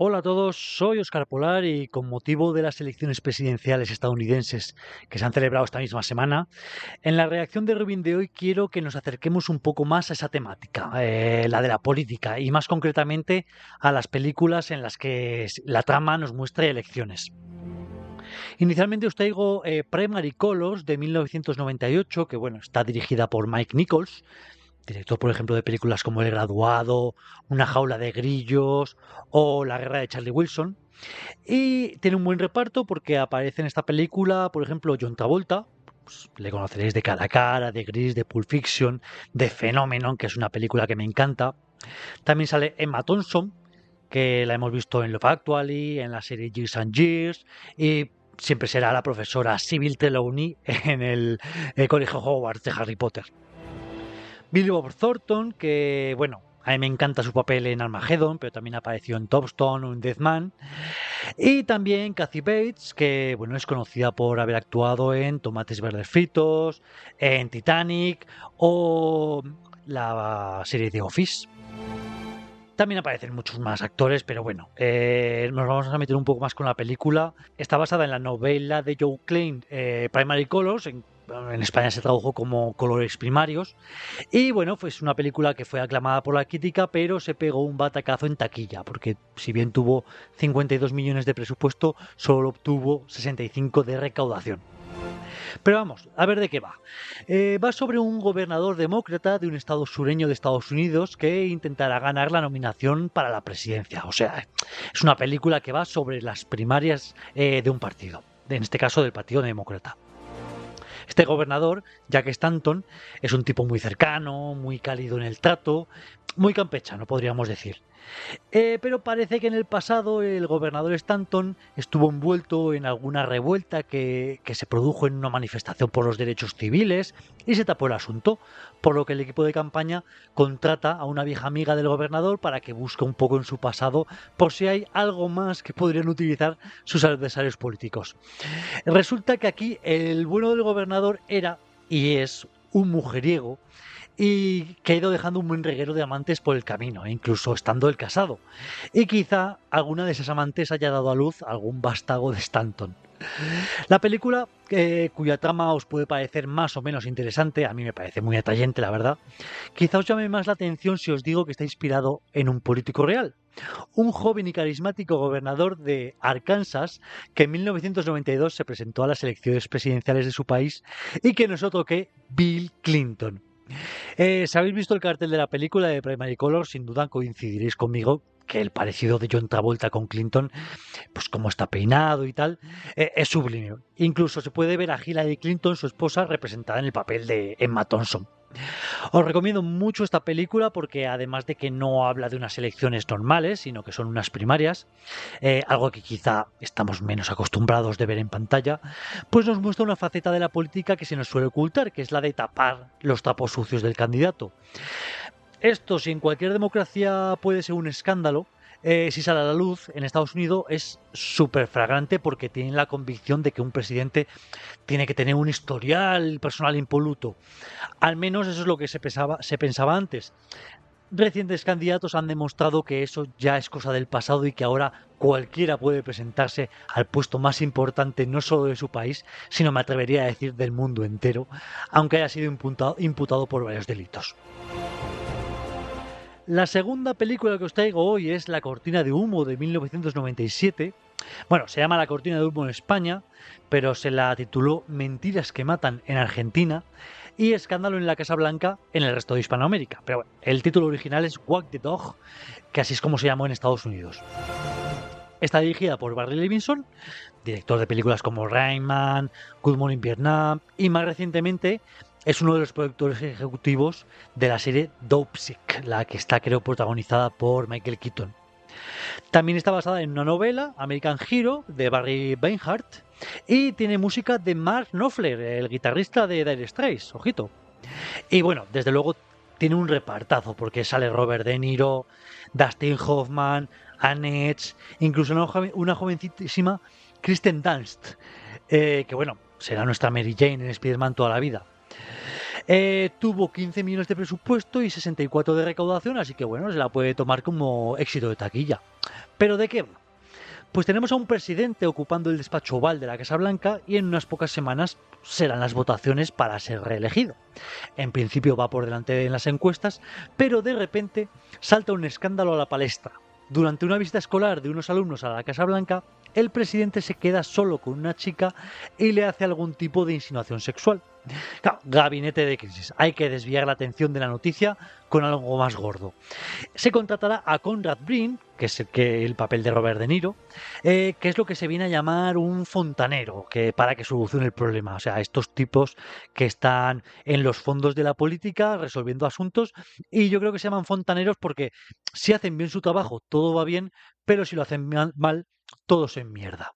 Hola a todos, soy Óscar Polar y con motivo de las elecciones presidenciales estadounidenses que se han celebrado esta misma semana, en la reacción de Rubin de hoy quiero que nos acerquemos un poco más a esa temática, la de la política y más concretamente a las películas en las que la trama nos muestre elecciones. Inicialmente os traigo Primary Colors de 1998, que bueno, está dirigida por Mike Nichols, director, por ejemplo, de películas como El Graduado, Una jaula de grillos o La guerra de Charlie Wilson. Y tiene un buen reparto porque aparece en esta película, por ejemplo, John Travolta. Pues, le conoceréis de Cara a Cara, de Gris, de Pulp Fiction, de Phenomenon, que es una película que me encanta. También sale Emma Thompson, que la hemos visto en Love Actually, en la serie Years and Years, y siempre será la profesora Sybil Trelawney en el Colegio Hogwarts de Harry Potter. Billy Bob Thornton, que bueno, a mí me encanta su papel en Armageddon, pero también apareció en Tombstone o en Death Man. Y también Kathy Bates, que bueno, es conocida por haber actuado en Tomates Verdes Fritos, en Titanic o la serie The Office. También aparecen muchos más actores, pero bueno, nos vamos a meter un poco más con la película. Está basada en la novela de Joe Klein, Primary Colors, en España se tradujo como Colores Primarios. Y bueno, pues una película que fue aclamada por la crítica, pero se pegó un batacazo en taquilla, porque si bien tuvo 52 millones de presupuesto, solo obtuvo 65 de recaudación. Pero vamos, a ver de qué va. Va sobre un gobernador demócrata de un estado sureño de Estados Unidos que intentará ganar la nominación para la presidencia. O sea, es una película que va sobre las primarias de un partido, en este caso del Partido Demócrata. Este gobernador, Jack Stanton, es un tipo muy cercano, muy cálido en el trato, muy campechano, podríamos decir. Pero parece que en el pasado el gobernador Stanton estuvo envuelto en alguna revuelta que se produjo en una manifestación por los derechos civiles y se tapó el asunto, por lo que el equipo de campaña contrata a una vieja amiga del gobernador para que busque un poco en su pasado por si hay algo más que podrían utilizar sus adversarios políticos. Resulta que aquí el bueno del gobernador era y es un mujeriego y que ha ido dejando un buen reguero de amantes por el camino, incluso estando él casado. Y quizá alguna de esas amantes haya dado a luz algún vástago de Stanton. La película, cuya trama os puede parecer más o menos interesante, a mí me parece muy atrayente, la verdad, quizá os llame más la atención si os digo que está inspirado en un político real. Un joven y carismático gobernador de Arkansas que en 1992 se presentó a las elecciones presidenciales de su país y que no es otro que Bill Clinton. Si habéis visto el cartel de la película de Primary Colors, sin duda coincidiréis conmigo que el parecido de John Travolta con Clinton, pues como está peinado y tal, es sublime. Incluso se puede ver a Hillary Clinton, su esposa, representada en el papel de Emma Thompson. Os recomiendo mucho esta película porque además de que no habla de unas elecciones normales, sino que son unas primarias, algo que quizá estamos menos acostumbrados de ver en pantalla, pues nos muestra una faceta de la política que se nos suele ocultar, que es la de tapar los trapos sucios del candidato. Esto, si en cualquier democracia puede ser un escándalo, si sale a la luz, en Estados Unidos es súper flagrante porque tienen la convicción de que un presidente tiene que tener un historial personal impoluto. Al menos eso es lo que se pensaba antes. Recientes candidatos han demostrado que eso ya es cosa del pasado y que ahora cualquiera puede presentarse al puesto más importante no solo de su país, sino me atrevería a decir del mundo entero, aunque haya sido imputado por varios delitos. La segunda película que os traigo hoy es La cortina de humo de 1997. Bueno, se llama La cortina de humo en España, pero se la tituló Mentiras que matan en Argentina y Escándalo en la Casa Blanca en el resto de Hispanoamérica. Pero bueno, el título original es Walk the Dog, que así es como se llamó en Estados Unidos. Está dirigida por Barry Levinson, director de películas como Rain Man, Good Morning Vietnam y más recientemente es uno de los productores ejecutivos de la serie Dopesick, la que está creo protagonizada por Michael Keaton. También está basada en una novela, American Hero, de Barry Beinhardt, y tiene música de Mark Knopfler, el guitarrista de Dire Straits, ojito. Y bueno, desde luego tiene un repartazo, porque sale Robert De Niro, Dustin Hoffman, Annette, incluso una jovencísima Kristen Dunst, que bueno, será nuestra Mary Jane en Spider-Man toda la vida. Tuvo 15 millones de presupuesto y 64 de recaudación, así que bueno, se la puede tomar como éxito de taquilla. ¿Pero de qué va? Pues tenemos a un presidente ocupando el despacho oval de la Casa Blanca y en unas pocas semanas serán las votaciones para ser reelegido. En principio va por delante en las encuestas, pero de repente salta un escándalo a la palestra. Durante una visita escolar de unos alumnos a la Casa Blanca, el presidente se queda solo con una chica y le hace algún tipo de insinuación sexual. Claro, gabinete de crisis. Hay que desviar la atención de la noticia con algo más gordo. Se contratará a Conrad Brin, que es el papel de Robert De Niro, que es lo que se viene a llamar un fontanero, para que solucione el problema. O sea, estos tipos que están en los fondos de la política resolviendo asuntos, y yo creo que se llaman fontaneros porque si hacen bien su trabajo, todo va bien, pero si lo hacen mal, todo se mierda.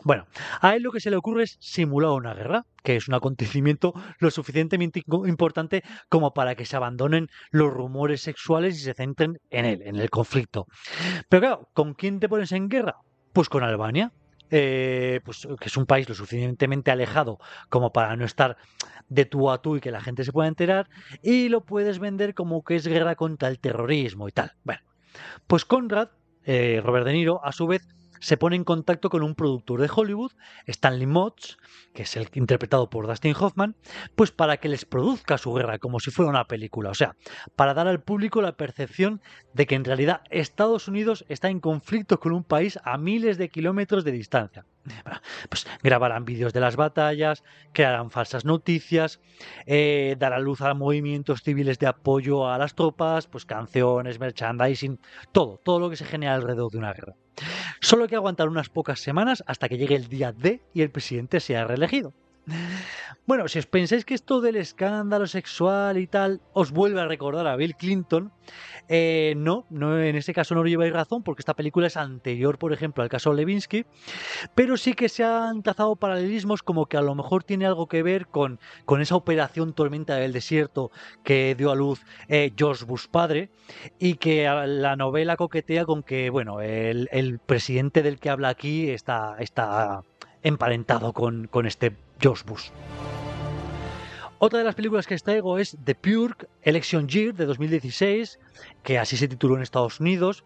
Bueno, a él lo que se le ocurre es simular una guerra, que es un acontecimiento lo suficientemente importante como para que se abandonen los rumores sexuales y se centren en él, en el conflicto. Pero claro, ¿con quién te pones en guerra? Pues con Albania, pues, que es un país lo suficientemente alejado como para no estar de tú a tú y que la gente se pueda enterar, y lo puedes vender como que es guerra contra el terrorismo y tal. Bueno, pues Conrad, Robert De Niro, a su vez, se pone en contacto con un productor de Hollywood, Stanley Motz, que es el interpretado por Dustin Hoffman, pues para que les produzca su guerra como si fuera una película. O sea, para dar al público la percepción de que en realidad Estados Unidos está en conflicto con un país a miles de kilómetros de distancia. Bueno, pues grabarán vídeos de las batallas, crearán falsas noticias, dar a luz a movimientos civiles de apoyo a las tropas, pues canciones, merchandising, todo lo que se genera alrededor de una guerra. Solo hay que aguantar unas pocas semanas hasta que llegue el día D y el presidente sea reelegido. Bueno, si os pensáis que esto del escándalo sexual y tal os vuelve a recordar a Bill Clinton, no, en este caso no lleváis razón, porque esta película es anterior, por ejemplo, al caso Levinsky, pero sí que se han trazado paralelismos como que a lo mejor tiene algo que ver con esa operación Tormenta del Desierto que dio a luz George Bush padre, y que la novela coquetea con que, bueno, el presidente del que habla aquí está emparentado con este George Bush. Otra de las películas que os traigo es The Purge Election Year de 2016, que así se tituló en Estados Unidos.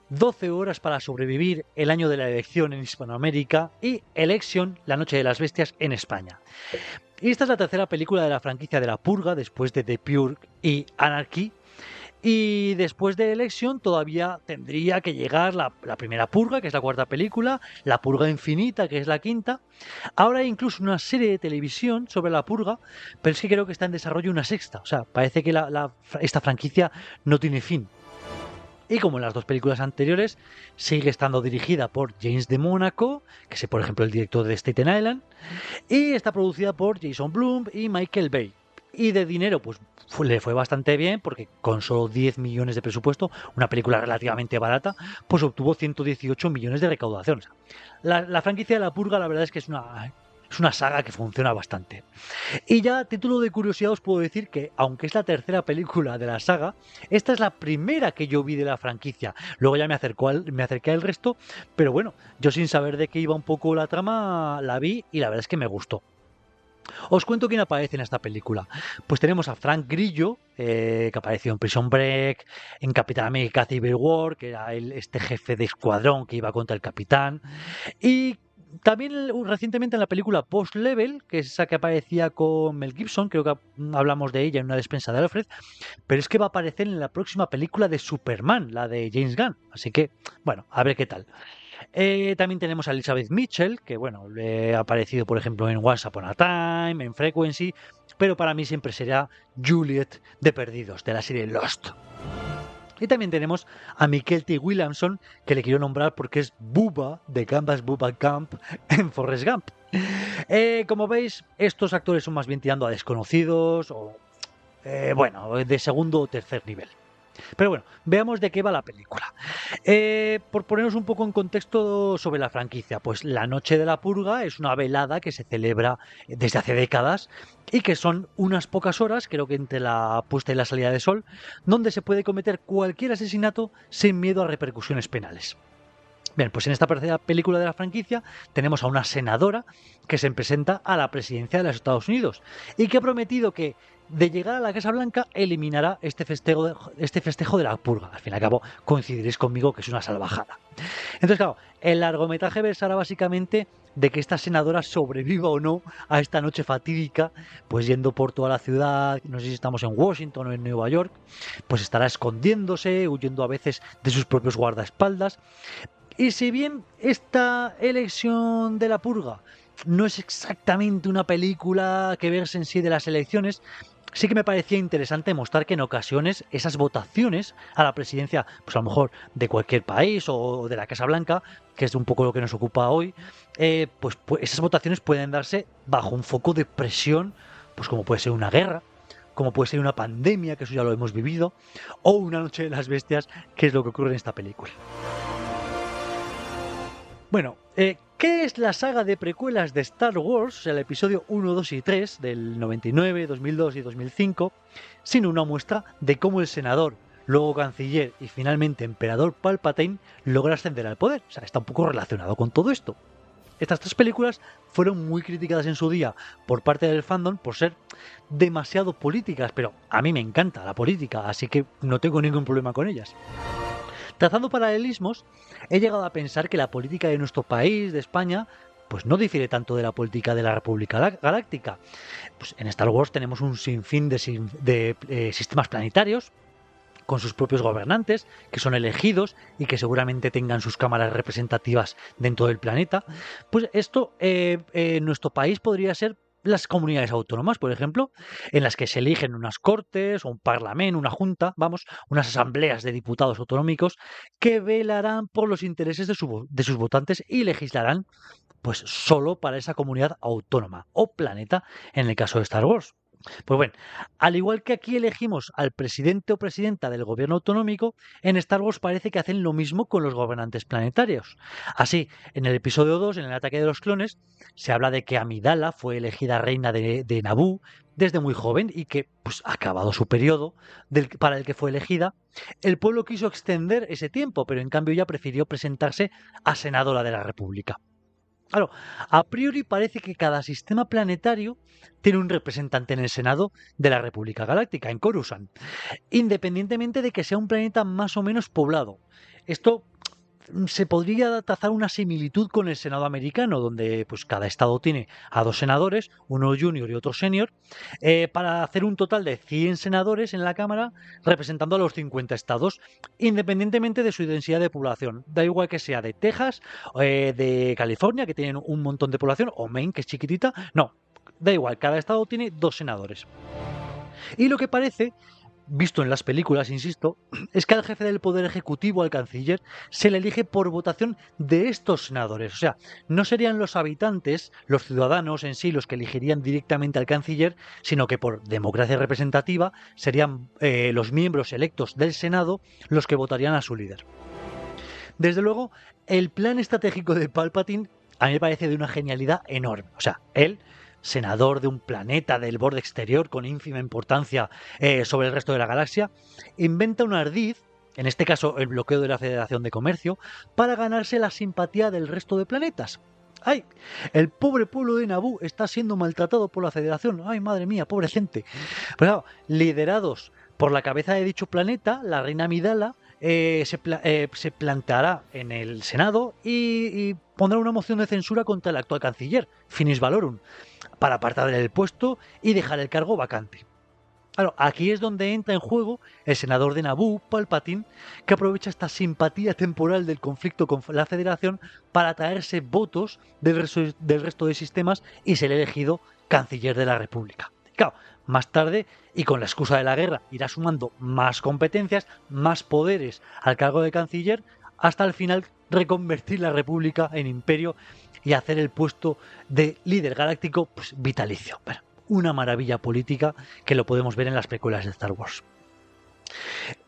12 horas para sobrevivir, el año de la elección en Hispanoamérica, y Election, la noche de las bestias, en España. Y esta es la tercera película de la franquicia de La Purga, después de The Purge y Anarchy. Y después de Election todavía tendría que llegar la primera Purga, que es la cuarta película, la Purga Infinita, que es la quinta. Ahora hay incluso una serie de televisión sobre la Purga, pero es que creo que está en desarrollo una sexta. O sea, parece que esta franquicia no tiene fin. Y como en las dos películas anteriores, sigue estando dirigida por James de Mónaco, que es por ejemplo el director de Staten Island, y está producida por Jason Blum y Michael Bay. Y de dinero, pues le fue bastante bien, porque con solo 10 millones de presupuesto, una película relativamente barata, pues obtuvo 118 millones de recaudación. O sea, la franquicia de La Purga, la verdad es que es una saga que funciona bastante. Y ya a título de curiosidad os puedo decir que, aunque es la tercera película de la saga, esta es la primera que yo vi de la franquicia. Luego ya me acerqué al resto, pero bueno, yo sin saber de qué iba un poco la trama, la vi y la verdad es que me gustó. Os cuento quién aparece en esta película. Pues tenemos a Frank Grillo, que apareció en Prison Break, en Capitán América Civil War, que era este jefe de escuadrón que iba contra el capitán, y también recientemente en la película Post Level, que es esa que aparecía con Mel Gibson, creo que hablamos de ella en una despensa de Alfred, pero es que va a aparecer en la próxima película de Superman, la de James Gunn, así que, bueno, a ver qué tal. También tenemos a Elizabeth Mitchell, que bueno, ha aparecido por ejemplo en Once Upon a Time, en Frequency, pero para mí siempre será Juliet de Perdidos, de la serie Lost. Y también tenemos a Michael T. Williamson, que le quiero nombrar porque es Bubba de Canvas Bubba Camp en Forrest Gump. Como veis, estos actores son más bien tirando a desconocidos o, bueno, de segundo o tercer nivel. Pero bueno, veamos de qué va la película. Por ponernos un poco en contexto sobre la franquicia, pues la Noche de la Purga es una velada que se celebra desde hace décadas y que son unas pocas horas, creo que entre la puesta y la salida de sol, donde se puede cometer cualquier asesinato sin miedo a repercusiones penales. Bien, pues en esta tercera película de la franquicia tenemos a una senadora que se presenta a la presidencia de los Estados Unidos y que ha prometido que de llegar a la Casa Blanca eliminará este festejo de la purga. Al fin y al cabo coincidiréis conmigo que es una salvajada. Entonces, claro, el largometraje versará básicamente de que esta senadora sobreviva o no a esta noche fatídica, pues yendo por toda la ciudad, no sé si estamos en Washington o en Nueva York, pues estará escondiéndose, huyendo a veces de sus propios guardaespaldas. Y si bien esta elección de la purga no es exactamente una película que verse en sí de las elecciones, sí que me parecía interesante mostrar que en ocasiones esas votaciones a la presidencia, pues a lo mejor de cualquier país o de la Casa Blanca, que es un poco lo que nos ocupa hoy, pues esas votaciones pueden darse bajo un foco de presión, pues como puede ser una guerra, como puede ser una pandemia, que eso ya lo hemos vivido, o una noche de las bestias, que es lo que ocurre en esta película. Bueno, ¿qué es la saga de precuelas de Star Wars, el episodio 1, 2 y 3 del 99, 2002 y 2005, sino una muestra de cómo el senador, luego canciller y finalmente emperador Palpatine logra ascender al poder? O sea, está un poco relacionado con todo esto. Estas tres películas fueron muy criticadas en su día por parte del fandom por ser demasiado políticas, pero a mí me encanta la política, así que no tengo ningún problema con ellas. Trazando paralelismos, he llegado a pensar que la política de nuestro país, de España, pues no difiere tanto de la política de la República Galáctica. Pues en Star Wars tenemos un sinfín de sistemas planetarios con sus propios gobernantes, que son elegidos y que seguramente tengan sus cámaras representativas dentro del planeta. Pues esto en nuestro país podría ser las comunidades autónomas, por ejemplo, en las que se eligen unas cortes o un parlamento, una junta, vamos, unas asambleas de diputados autonómicos que velarán por los intereses de sus votantes y legislarán pues solo para esa comunidad autónoma o planeta en el caso de Star Wars. Pues bueno, al igual que aquí elegimos al presidente o presidenta del gobierno autonómico, en Star Wars parece que hacen lo mismo con los gobernantes planetarios. Así, en el episodio 2, en el ataque de los clones, se habla de que Amidala fue elegida reina de Naboo desde muy joven y que, pues acabado su periodo para el que fue elegida, el pueblo quiso extender ese tiempo, pero en cambio ella prefirió presentarse a senadora de la República. Claro, a priori parece que cada sistema planetario tiene un representante en el Senado de la República Galáctica, en Coruscant, independientemente de que sea un planeta más o menos poblado. Esto se podría trazar una similitud con el Senado americano, donde pues cada estado tiene a dos senadores, uno junior y otro senior, para hacer un total de 100 senadores en la Cámara representando a los 50 estados, independientemente de su densidad de población. Da igual que sea de Texas, de California, que tienen un montón de población, o Maine, que es chiquitita. No, da igual, cada estado tiene dos senadores. Y lo que parece, visto en las películas, insisto, es que al jefe del poder ejecutivo, al canciller, se le elige por votación de estos senadores. O sea, no serían los habitantes, los ciudadanos en sí, los que elegirían directamente al canciller, sino que por democracia representativa serían los miembros electos del Senado los que votarían a su líder. Desde luego, el plan estratégico de Palpatine a mí me parece de una genialidad enorme. O sea, él, senador de un planeta del borde exterior con ínfima importancia sobre el resto de la galaxia, inventa un ardid, en este caso el bloqueo de la Federación de Comercio, para ganarse la simpatía del resto de planetas. ¡Ay! El pobre pueblo de Naboo está siendo maltratado por la Federación. ¡Ay, madre mía, pobre gente! Pero claro, liderados por la cabeza de dicho planeta, la reina Amidala, se planteará en el Senado y pondrá una moción de censura contra el actual canciller, Finis Valorum, para apartarle del puesto y dejar el cargo vacante. Claro, aquí es donde entra en juego el senador de Naboo, Palpatine, que aprovecha esta simpatía temporal del conflicto con la Federación para traerse votos del resto de sistemas y ser elegido canciller de la República. Claro, más tarde, y con la excusa de la guerra, irá sumando más competencias, más poderes al cargo de canciller, hasta al final reconvertir la República en imperio y hacer el puesto de líder galáctico pues, vitalicio. Bueno, una maravilla política que lo podemos ver en las precuelas de Star Wars.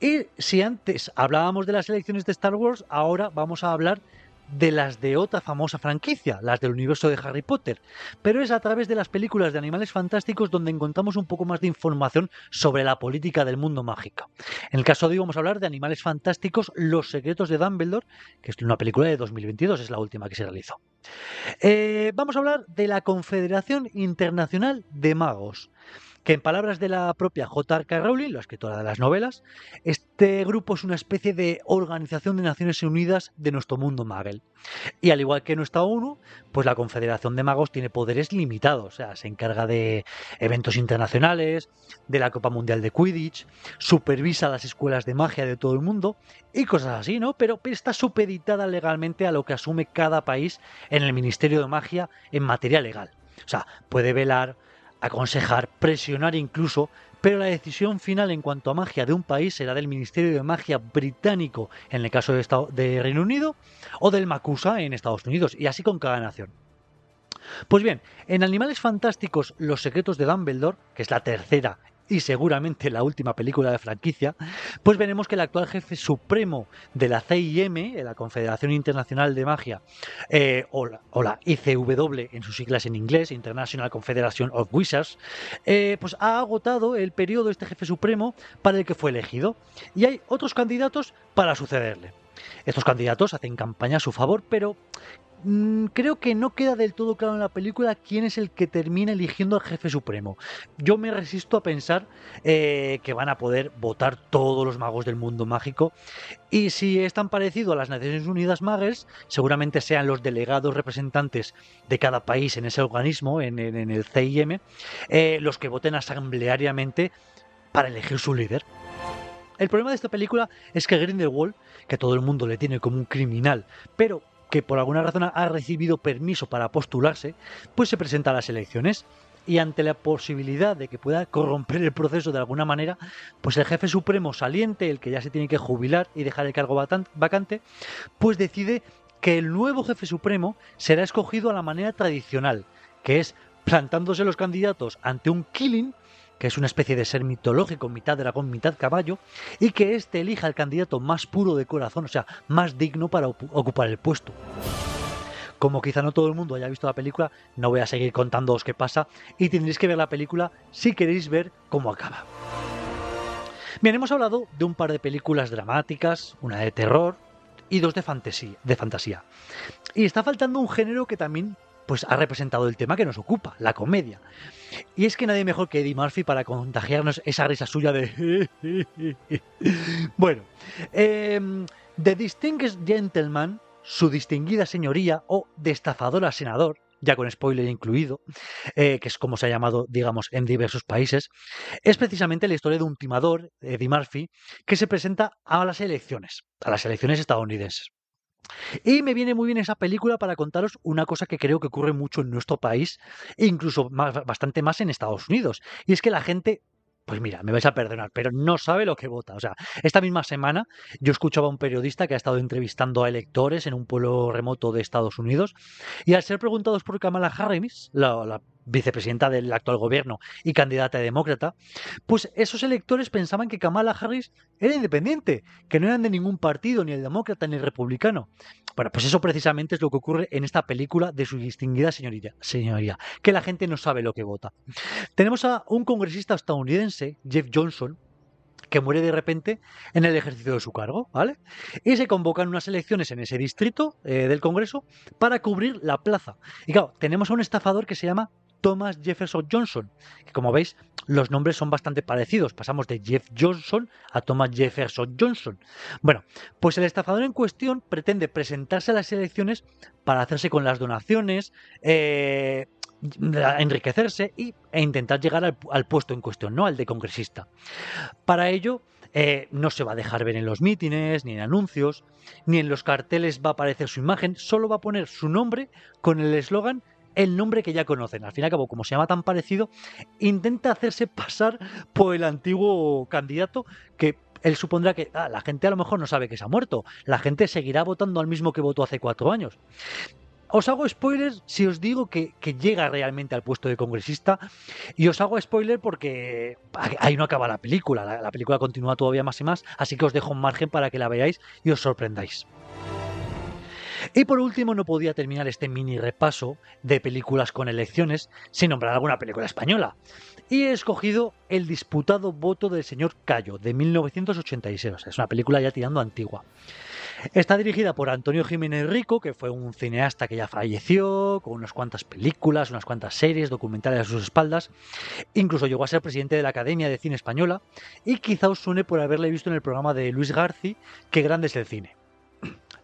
Y si antes hablábamos de las elecciones de Star Wars, ahora vamos a hablar de las de otra famosa franquicia, las del universo de Harry Potter, pero es a través de las películas de Animales Fantásticos donde encontramos un poco más de información sobre la política del mundo mágico. En el caso de hoy vamos a hablar de Animales Fantásticos, Los secretos de Dumbledore, que es una película de 2022, es la última que se realizó. Vamos a hablar de la Confederación Internacional de Magos, que en palabras de la propia J.R.K. Rowling, la escritora de las novelas, este grupo es una especie de organización de Naciones Unidas de nuestro mundo Muggle. Y al igual que nuestra ONU, pues la Confederación de Magos tiene poderes limitados. O sea, se encarga de eventos internacionales, de la Copa Mundial de Quidditch, supervisa las escuelas de magia de todo el mundo y cosas así, ¿no? Pero está supeditada legalmente a lo que asume cada país en el Ministerio de Magia en materia legal. O sea, puede velar, aconsejar, presionar incluso, pero la decisión final en cuanto a magia de un país será del Ministerio de Magia británico en el caso de Reino Unido o del MACUSA en Estados Unidos, y así con cada nación. Pues bien, en Animales Fantásticos, Los Secretos de Dumbledore, que es la tercera y seguramente la última película de franquicia, pues veremos que el actual jefe supremo de la CIM, la Confederación Internacional de Magia, o la ICW en sus siglas en inglés, International Confederation of Wizards, pues ha agotado el periodo de este jefe supremo para el que fue elegido, y hay otros candidatos para sucederle. Estos candidatos hacen campaña a su favor, pero creo que no queda del todo claro en la película quién es el que termina eligiendo al jefe supremo. Yo me resisto a pensar que van a poder votar todos los magos del mundo mágico, y si es tan parecido a las Naciones Unidas Muggles, seguramente sean los delegados representantes de cada país en ese organismo, en el CIM, los que voten asambleariamente para elegir su líder. El problema de esta película es que Grindelwald, que todo el mundo le tiene como un criminal, pero que por alguna razón ha recibido permiso para postularse, pues se presenta a las elecciones. Y ante la posibilidad de que pueda corromper el proceso de alguna manera, pues el jefe supremo saliente, el que ya se tiene que jubilar y dejar el cargo vacante, pues decide que el nuevo jefe supremo será escogido a la manera tradicional, que es plantándose los candidatos ante un killing, que es una especie de ser mitológico, mitad dragón, mitad caballo, y que éste elija al candidato más puro de corazón, o sea, más digno para ocupar el puesto. Como quizá no todo el mundo haya visto la película, no voy a seguir contándoos qué pasa, y tendréis que ver la película si queréis ver cómo acaba. Bien, hemos hablado de un par de películas dramáticas, una de terror y dos de fantasía. Y está faltando un género que también pues ha representado el tema que nos ocupa, la comedia. Y es que nadie mejor que Eddie Murphy para contagiarnos esa risa suya de... Bueno, The Distinguished Gentleman, su distinguida señoría, o de estafador a senador, ya con spoiler incluido, que es como se ha llamado, digamos, en diversos países, es precisamente la historia de un timador, Eddie Murphy, que se presenta a las elecciones estadounidenses. Y me viene muy bien esa película para contaros una cosa que creo que ocurre mucho en nuestro país, e incluso bastante más en Estados Unidos. Y es que la gente, pues mira, me vais a perdonar, pero no sabe lo que vota. O sea, esta misma semana yo escuchaba a un periodista que ha estado entrevistando a electores en un pueblo remoto de Estados Unidos, y al ser preguntados por Kamala Harris, la vicepresidenta del actual gobierno y candidata demócrata, pues esos electores pensaban que Kamala Harris era independiente, que no eran de ningún partido, ni el demócrata ni el republicano. Bueno, pues eso precisamente es lo que ocurre en esta película de su distinguida señoría, que la gente no sabe lo que vota. Tenemos a un congresista estadounidense, Jeff Johnson, que muere de repente en el ejercicio de su cargo, ¿vale? Y se convocan unas elecciones en ese distrito del Congreso para cubrir la plaza. Y claro, tenemos a un estafador que se llama Thomas Jefferson Johnson, que como veis los nombres son bastante parecidos, pasamos de Jeff Johnson a Thomas Jefferson Johnson. Bueno, pues el estafador en cuestión pretende presentarse a las elecciones para hacerse con las donaciones, enriquecerse e intentar llegar al puesto en cuestión, ¿no? Al de congresista. Para ello, no se va a dejar ver en los mítines, ni en anuncios, ni en los carteles va a aparecer su imagen, solo va a poner su nombre con el eslogan, el nombre que ya conocen. Al fin y al cabo, como se llama tan parecido, intenta hacerse pasar por el antiguo candidato, que él supondrá que la gente a lo mejor no sabe que se ha muerto, la gente seguirá votando al mismo que votó hace 4 años. Os hago spoilers si os digo que llega realmente al puesto de congresista, y os hago spoiler porque ahí no acaba la película, la película continúa todavía más y más, así que os dejo un margen para que la veáis y os sorprendáis. Y por último, no podía terminar este mini repaso de películas con elecciones sin nombrar alguna película española. Y he escogido El disputado voto del señor Cayo, de 1986. O sea, es una película ya tirando antigua. Está dirigida por Antonio Jiménez Rico, que fue un cineasta que ya falleció, con unas cuantas películas, unas cuantas series, documentales a sus espaldas. Incluso llegó a ser presidente de la Academia de Cine Española y quizá os suene por haberle visto en el programa de Luis Garci, Qué grande es el cine.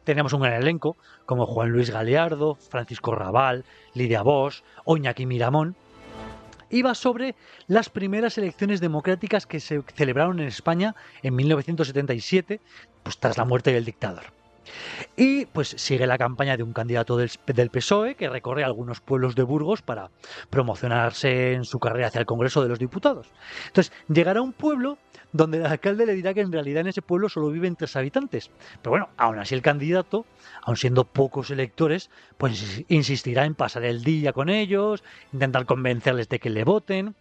Tenemos un gran elenco, como Juan Luis Galeardo, Francisco Rabal, Lidia Bosch o Iñaki Miramón. Iba sobre las primeras elecciones democráticas que se celebraron en España en 1977, pues tras la muerte del dictador. Y pues sigue la campaña de un candidato del PSOE que recorre algunos pueblos de Burgos para promocionarse en su carrera hacia el Congreso de los Diputados. Entonces, llegará a un pueblo donde el alcalde le dirá que en realidad en ese pueblo solo viven 3 habitantes. Pero bueno, aún así el candidato, aun siendo pocos electores, pues insistirá en pasar el día con ellos, intentar convencerles de que le voten.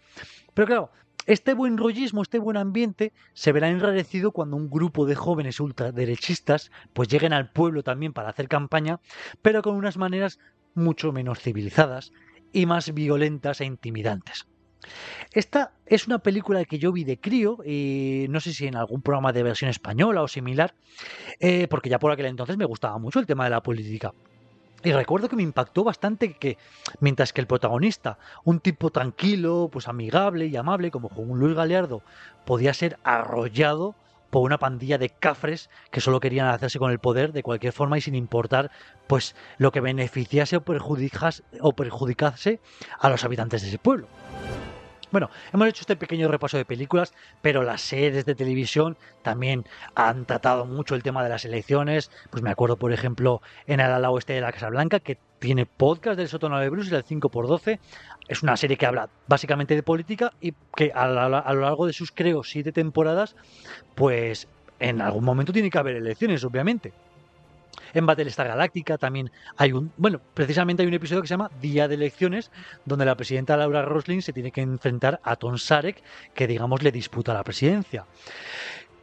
Pero claro, este buen rollismo, este buen ambiente, se verá enrarecido cuando un grupo de jóvenes ultraderechistas pues lleguen al pueblo también para hacer campaña, pero con unas maneras mucho menos civilizadas y más violentas e intimidantes. Esta es una película que yo vi de crío, y no sé si en algún programa de versión española o similar, porque ya por aquel entonces me gustaba mucho el tema de la política. Y recuerdo que me impactó bastante que, mientras que el protagonista, un tipo tranquilo, pues amigable y amable, como Juan Luis Galeardo, podía ser arrollado por una pandilla de cafres que solo querían hacerse con el poder de cualquier forma y sin importar pues lo que beneficiase o perjudicase a los habitantes de ese pueblo. Bueno, hemos hecho este pequeño repaso de películas, pero las series de televisión también han tratado mucho el tema de las elecciones. Pues me acuerdo, por ejemplo, en El ala oeste de la Casa Blanca, que tiene podcast del sótano de Bruce, el 5x12. Es una serie que habla básicamente de política y que a lo largo de sus, creo, 7 temporadas, pues en algún momento tiene que haber elecciones, obviamente. En Battlestar Galáctica también hay precisamente hay un episodio que se llama Día de Elecciones, donde la presidenta Laura Roslin se tiene que enfrentar a Tom Sarek, que digamos le disputa la presidencia.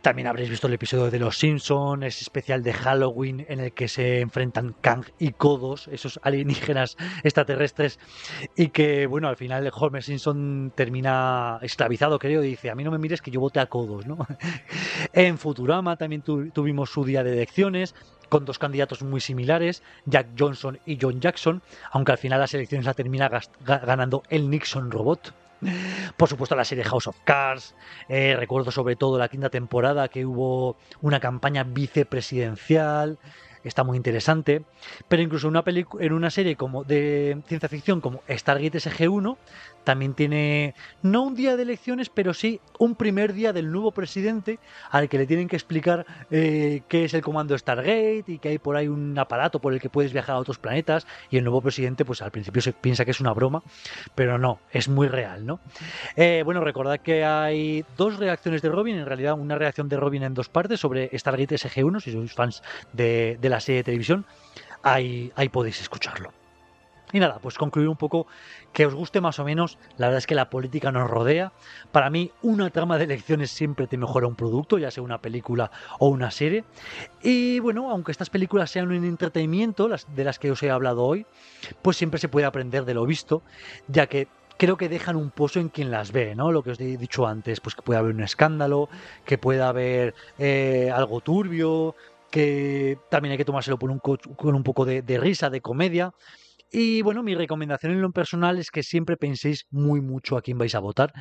También habréis visto el episodio de Los Simpson, ese especial de Halloween en el que se enfrentan Kang y Kodos, esos alienígenas extraterrestres, y que, bueno, al final Homer Simpson termina esclavizado, creo, y dice, a mí no me mires que yo voté a Kodos, ¿no? En Futurama también tuvimos su día de elecciones, con 2 candidatos muy similares, Jack Johnson y John Jackson, aunque al final las elecciones la termina ganando el Nixon Robot. Por supuesto la serie House of Cards, recuerdo sobre todo la 5ª temporada que hubo una campaña vicepresidencial, está muy interesante, pero incluso en una serie como de ciencia ficción como Stargate SG-1 también tiene no un día de elecciones, pero sí un primer día del nuevo presidente al que le tienen que explicar qué es el comando Stargate y que hay por ahí un aparato por el que puedes viajar a otros planetas, y el nuevo presidente pues al principio se piensa que es una broma, pero no, es muy real, ¿no? Bueno, recordad que hay 2 reacciones de Robin, en realidad una reacción de Robin en 2 partes sobre Stargate SG-1, si sois fans de la serie de televisión, ahí podéis escucharlo. Y nada, pues concluir un poco, que os guste más o menos, la verdad es que la política nos rodea. Para mí, una trama de elecciones siempre te mejora un producto, ya sea una película o una serie. Y bueno, aunque estas películas sean un entretenimiento, de las que os he hablado hoy, pues siempre se puede aprender de lo visto, ya que creo que dejan un pozo en quien las ve, ¿no? Lo que os he dicho antes, pues que puede haber un escándalo, que pueda haber algo turbio, que también hay que tomárselo con un poco de risa, de comedia. Y bueno, mi recomendación en lo personal es que siempre penséis muy mucho a quién vais a votar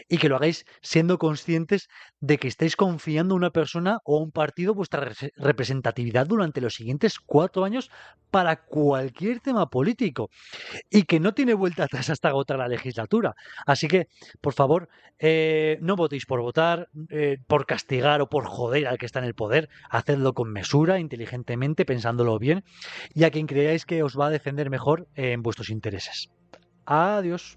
y que lo hagáis siendo conscientes de que estáis confiando a una persona o a un partido vuestra representatividad durante los siguientes 4 años para cualquier tema político, y que no tiene vuelta atrás hasta agotar la legislatura. Así que, por favor, no votéis por votar, por castigar o por joder al que está en el poder. Hacedlo con mesura, inteligentemente, pensándolo bien, y a quien creáis que os va a defender mejor en vuestros intereses. Adiós.